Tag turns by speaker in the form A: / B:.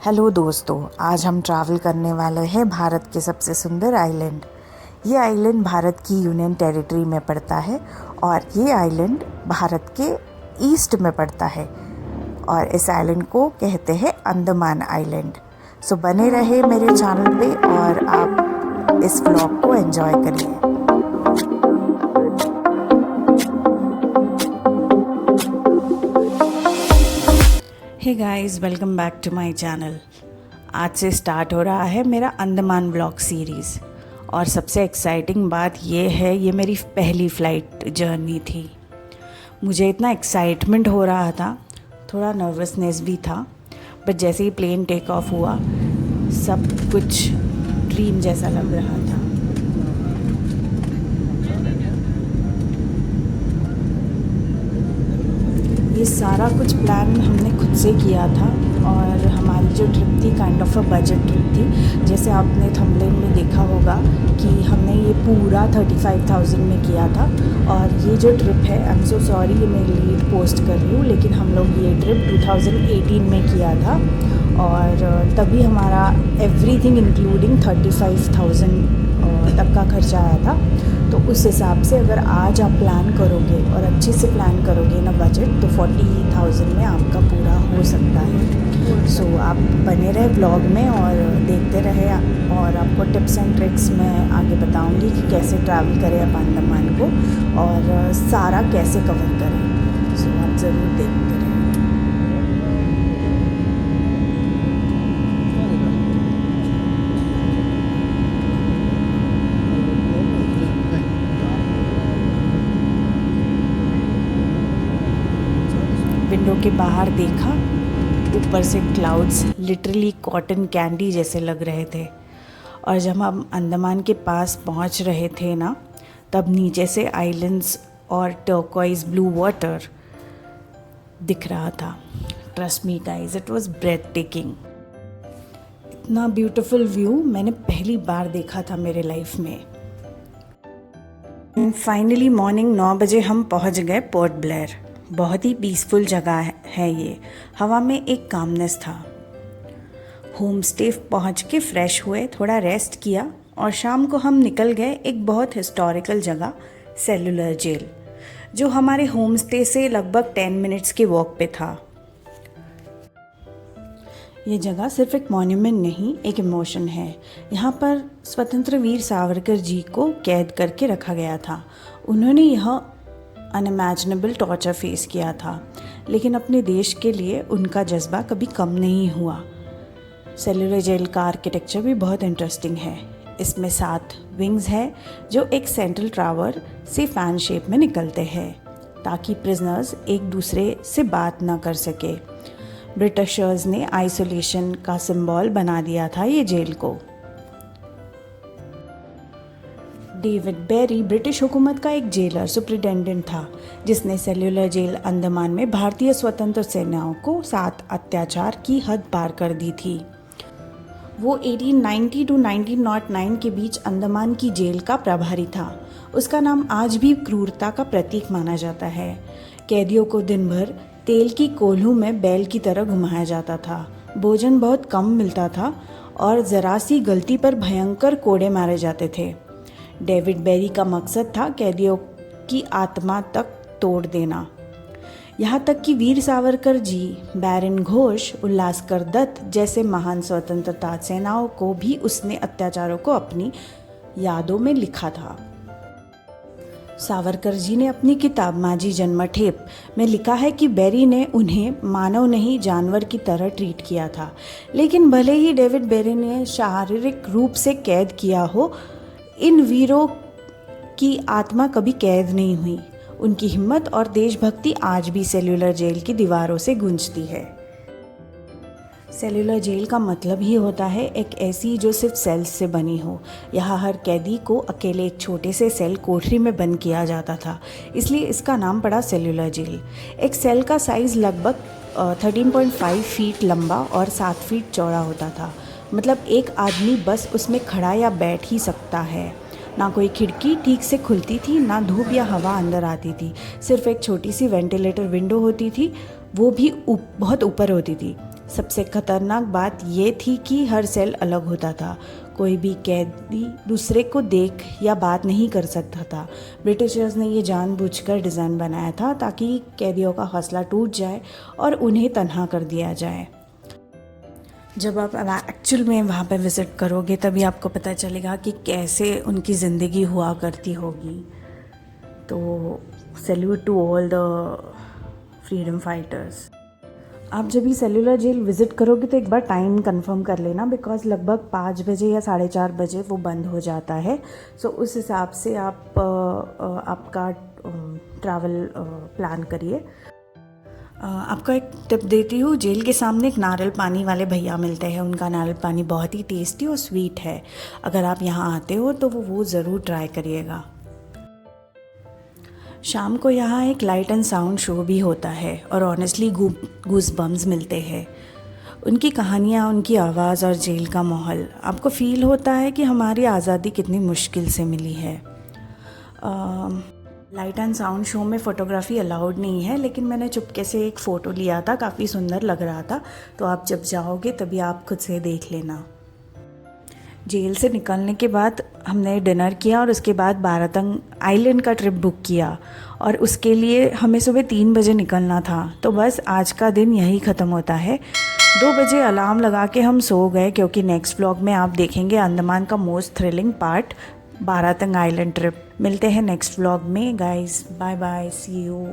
A: Hello दोस्तों, आज हम ट्रैवल करने वाले हैं भारत के सबसे सुंदर आइलैंड। ये आइलैंड भारत की यूनियन टेरिटरी में पड़ता है और ये आइलैंड भारत के ईस्ट में पड़ता है और इस आइलैंड को कहते हैं अंडमान आइलैंड। सो बने रहे मेरे चैनल पे और आप इस व्लॉग को एंजॉय करिए। Hey guys, welcome back to my channel. आज से स्टार्ट हो रहा है मेरा अंडमान व्लॉग सीरीज़ और सबसे एक्साइटिंग बात ये है, ये मेरी पहली फ़्लाइट जर्नी थी। मुझे इतना एक्साइटमेंट हो रहा था, थोड़ा नर्वसनेस भी था, बट जैसे ही प्लेन टेक ऑफ हुआ सब कुछ ड्रीम जैसा लग रहा था। ये सारा कुछ प्लान हमने खुद से किया था और हमारी जो ट्रिप थी kind of a budget trip थी। जैसे आपने थंबनेल में देखा होगा कि हमने ये पूरा 35,000 में किया था। और ये जो ट्रिप है, आई एम सो सॉरी ये मैं लेट पोस्ट कर रही हूँ, लेकिन हम लोग ये ट्रिप 2018 में किया था और तभी हमारा एवरीथिंग इंक्लूडिंग 35,000 तक का खर्चा आया था। तो उस हिसाब से अगर आज आप प्लान करोगे और अच्छे से प्लान करोगे ना बजट, तो 40,000 में आपका पूरा हो सकता है। सो आप बने रहे ब्लॉग में और देखते रहे और आपको टिप्स एंड ट्रिक्स मैं आगे बताऊंगी कि कैसे ट्रैवल करें आप अंडमान को और सारा कैसे कवर करें। सो आप ज़रूर देखते रहें। विंडो के बाहर देखा, ऊपर से क्लाउड्स लिटरली कॉटन कैंडी जैसे लग रहे थे। और जब हम अंडमान के पास पहुंच रहे थे ना, तब नीचे से आइलैंड्स और टर्कोइज ब्लू वाटर दिख रहा था। Trust me guys, it was breathtaking. इतना ब्यूटीफुल व्यू मैंने पहली बार देखा था मेरे लाइफ में। फाइनली मॉर्निंग 9 बजे हम पहुंच गए पोर्ट ब्लेयर। बहुत ही पीसफुल जगह है ये। हवा में एक कामनेस था। होम स्टे पहुँच के फ्रेश हुए, थोड़ा रेस्ट किया और शाम को हम निकल गए एक बहुत हिस्टोरिकल जगह सेलुलर जेल, जो हमारे होम स्टे से लगभग 10 मिनट्स के वॉक पे था। ये जगह सिर्फ एक मॉन्यूमेंट नहीं, एक इमोशन है। यहाँ पर स्वतंत्र वीर सावरकर जी को कैद करके रखा गया था। उन्होंने यह अनइमेजिनेबल टॉर्चर फेस किया था, लेकिन अपने देश के लिए उनका जज्बा कभी कम नहीं हुआ। सेलुलर जेल का आर्किटेक्चर भी बहुत इंटरेस्टिंग है। इसमें 7 विंग्स है जो एक सेंट्रल टावर से फैन शेप में निकलते हैं, ताकि प्रिजनर्स एक दूसरे से बात ना कर सके। ब्रिटिशर्स ने आइसोलेशन का सिंबल बना दिया था ये जेल को। डेविड बेरी ब्रिटिश हुकूमत का एक जेलर सुप्रिटेंडेंट था, जिसने सेलुलर जेल अंडमान में भारतीय स्वतंत्र सेनाओं को 7 अत्याचार की हद पार कर दी थी। वो 1890 टू 1909 के बीच अंडमान की जेल का प्रभारी था। उसका नाम आज भी क्रूरता का प्रतीक माना जाता है। कैदियों को दिन भर तेल की कोल्हू में बैल की तरह घुमाया जाता था। भोजन बहुत कम मिलता था और ज़रा सी गलती पर भयंकर कोड़े मारे जाते थे। डेविड बेरी का मकसद था कैदियों की आत्मा तक तोड़ देना। यहाँ तक कि वीर सावरकर जी, बैरन घोष, उल्लासकर दत्त जैसे महान स्वतंत्रता सेनाओं को भी उसने अत्याचारों को अपनी यादों में लिखा था। सावरकर जी ने अपनी किताब माझी जन्मठेप में लिखा है कि बेरी ने उन्हें मानव नहीं जानवर की तरह ट्रीट किया था। लेकिन भले ही डेविड बेरी ने शारीरिक रूप से कैद किया हो, इन वीरों की आत्मा कभी कैद नहीं हुई। उनकी हिम्मत और देशभक्ति आज भी सेलुलर जेल की दीवारों से गूंजती है। सेलुलर जेल का मतलब ही होता है एक ऐसी जो सिर्फ सेल्स से बनी हो। यहाँ हर कैदी को अकेले एक छोटे से सेल कोठरी में बंद किया जाता था, इसलिए इसका नाम पड़ा सेलुलर जेल। एक सेल का साइज़ लगभग 13.5 फीट लंबा और 7 फीट चौड़ा होता था। मतलब एक आदमी बस उसमें खड़ा या बैठ ही सकता है। ना कोई खिड़की ठीक से खुलती थी, ना धूप या हवा अंदर आती थी। सिर्फ एक छोटी सी वेंटिलेटर विंडो होती थी, वो भी बहुत ऊपर होती थी। सबसे खतरनाक बात ये थी कि हर सेल अलग होता था। कोई भी कैदी दूसरे को देख या बात नहीं कर सकता था। ब्रिटिशर्स ने ये जानबूझकर डिज़ाइन बनाया था ताकि कैदियों का हौसला टूट जाए और उन्हें तन्हा कर दिया जाए। जब आप एक्चुअल में वहाँ पे विज़िट करोगे तभी आपको पता चलेगा कि कैसे उनकी ज़िंदगी हुआ करती होगी। तो salute to all the freedom fighters. आप जब भी सेल्युलर जेल विज़िट करोगे तो एक बार टाइम कंफर्म कर लेना, बिकॉज़ लगभग 5 बजे या 4:30 बजे वो बंद हो जाता है। सो उस हिसाब से आप आपका ट्रैवल प्लान करिए। आपको एक टिप देती हूँ, जेल के सामने एक नारियल पानी वाले भैया मिलते हैं। उनका नारियल पानी बहुत ही टेस्टी और स्वीट है। अगर आप यहाँ आते हो तो वो ज़रूर ट्राई करिएगा। शाम को यहाँ एक लाइट एंड साउंड शो भी होता है और ऑनेस्टली गूस बम्स मिलते हैं। उनकी कहानियाँ, उनकी आवाज़ और जेल का माहौल, आपको फ़ील होता है कि हमारी आज़ादी कितनी मुश्किल से मिली है। लाइट एंड साउंड शो में फ़ोटोग्राफी अलाउड नहीं है, लेकिन मैंने चुपके से एक फ़ोटो लिया था, काफ़ी सुंदर लग रहा था। तो आप जब जाओगे तभी आप खुद से देख लेना। जेल से निकलने के बाद हमने डिनर किया और उसके बाद बारातंग आइलैंड का ट्रिप बुक किया और उसके लिए हमें सुबह 3 बजे निकलना था। तो बस आज का दिन यही ख़त्म होता है। 2 बजे अलार्म लगा के हम सो गए, क्योंकि नेक्स्ट व्लॉग में आप देखेंगे अंडमान का most thrilling part, Baratang island trip. मिलते हैं नेक्स्ट व्लॉग में guys. Bye bye, see you.